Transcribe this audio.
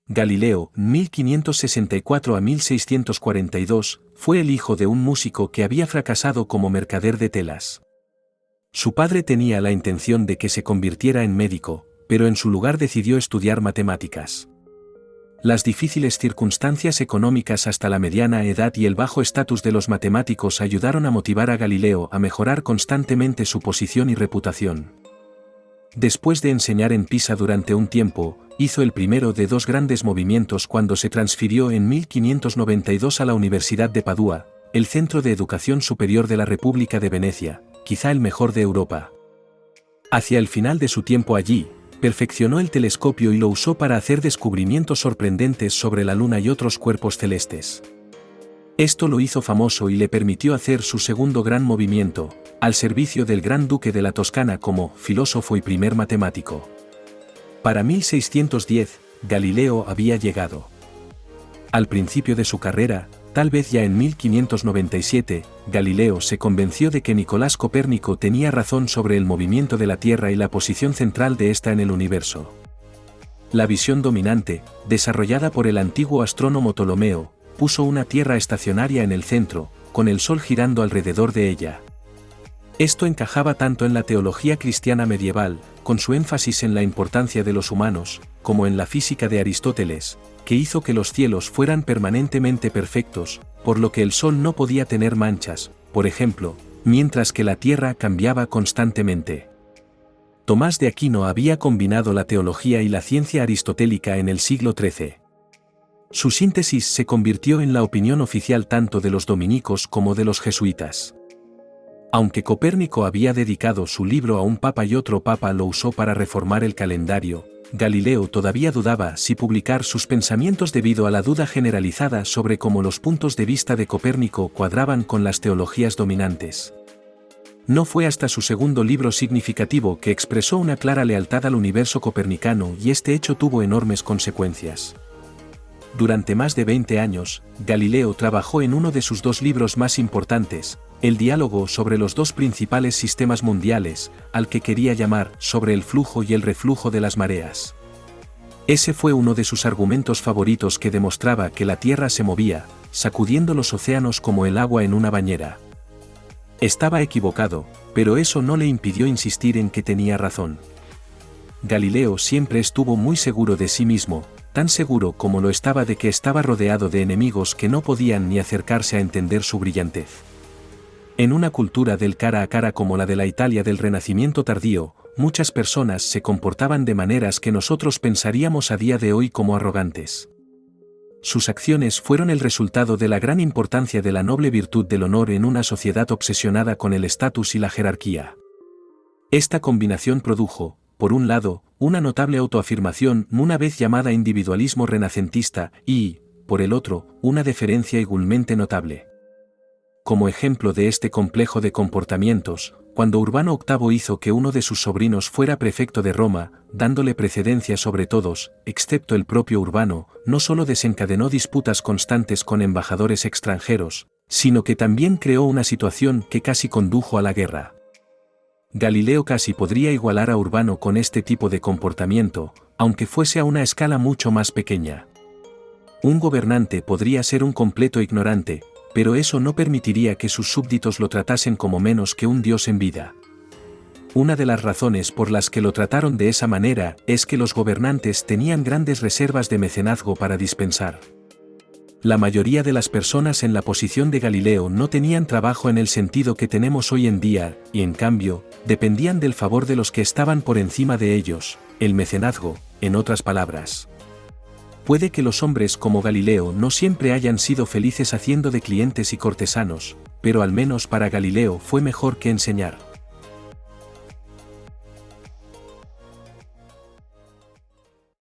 Galileo, 1564 a 1642, fue el hijo de un músico que había fracasado como mercader de telas. Su padre tenía la intención de que se convirtiera en médico, pero en su lugar decidió estudiar matemáticas. Las difíciles circunstancias económicas hasta la mediana edad y el bajo estatus de los matemáticos ayudaron a motivar a Galileo a mejorar constantemente su posición y reputación. Después de enseñar en Pisa durante un tiempo, hizo el primero de dos grandes movimientos cuando se transfirió en 1592 a la Universidad de Padua, el centro de educación superior de la República de Venecia, quizá el mejor de Europa. Hacia el final de su tiempo allí, perfeccionó el telescopio y lo usó para hacer descubrimientos sorprendentes sobre la Luna y otros cuerpos celestes. Esto lo hizo famoso y le permitió hacer su segundo gran movimiento, al servicio del Gran Duque de la Toscana como filósofo y primer matemático. Para 1610, Galileo había llegado. Al principio de su carrera, tal vez ya en 1597, Galileo se convenció de que Nicolás Copérnico tenía razón sobre el movimiento de la Tierra y la posición central de ésta en el universo. La visión dominante, desarrollada por el antiguo astrónomo Ptolomeo, puso una Tierra estacionaria en el centro, con el Sol girando alrededor de ella. Esto encajaba tanto en la teología cristiana medieval, con su énfasis en la importancia de los humanos, como en la física de Aristóteles, que hizo que los cielos fueran permanentemente perfectos, por lo que el Sol no podía tener manchas, por ejemplo, mientras que la Tierra cambiaba constantemente. Tomás de Aquino había combinado la teología y la ciencia aristotélica en el siglo XIII. Su síntesis se convirtió en la opinión oficial tanto de los dominicos como de los jesuitas. Aunque Copérnico había dedicado su libro a un papa y otro papa lo usó para reformar el calendario, Galileo todavía dudaba si publicar sus pensamientos debido a la duda generalizada sobre cómo los puntos de vista de Copérnico cuadraban con las teologías dominantes. No fue hasta su segundo libro significativo que expresó una clara lealtad al universo copernicano y este hecho tuvo enormes consecuencias. Durante más de 20 años, Galileo trabajó en uno de sus dos libros más importantes, el diálogo sobre los dos principales sistemas mundiales, al que quería llamar sobre el flujo y el reflujo de las mareas. Ese fue uno de sus argumentos favoritos que demostraba que la Tierra se movía, sacudiendo los océanos como el agua en una bañera. Estaba equivocado, pero eso no le impidió insistir en que tenía razón. Galileo siempre estuvo muy seguro de sí mismo, tan seguro como lo estaba de que estaba rodeado de enemigos que no podían ni acercarse a entender su brillantez. En una cultura del cara a cara como la de la Italia del Renacimiento tardío, muchas personas se comportaban de maneras que nosotros pensaríamos a día de hoy como arrogantes. Sus acciones fueron el resultado de la gran importancia de la noble virtud del honor en una sociedad obsesionada con el estatus y la jerarquía. Esta combinación produjo, por un lado, una notable autoafirmación una vez llamada individualismo renacentista y, por el otro, una deferencia igualmente notable. Como ejemplo de este complejo de comportamientos, cuando Urbano VIII hizo que uno de sus sobrinos fuera prefecto de Roma, dándole precedencia sobre todos, excepto el propio Urbano, no solo desencadenó disputas constantes con embajadores extranjeros, sino que también creó una situación que casi condujo a la guerra. Galileo casi podría igualar a Urbano con este tipo de comportamiento, aunque fuese a una escala mucho más pequeña. Un gobernante podría ser un completo ignorante, pero eso no permitiría que sus súbditos lo tratasen como menos que un dios en vida. Una de las razones por las que lo trataron de esa manera es que los gobernantes tenían grandes reservas de mecenazgo para dispensar. La mayoría de las personas en la posición de Galileo no tenían trabajo en el sentido que tenemos hoy en día, y en cambio, dependían del favor de los que estaban por encima de ellos, el mecenazgo, en otras palabras. Puede que los hombres como Galileo no siempre hayan sido felices haciendo de clientes y cortesanos, pero al menos para Galileo fue mejor que enseñar.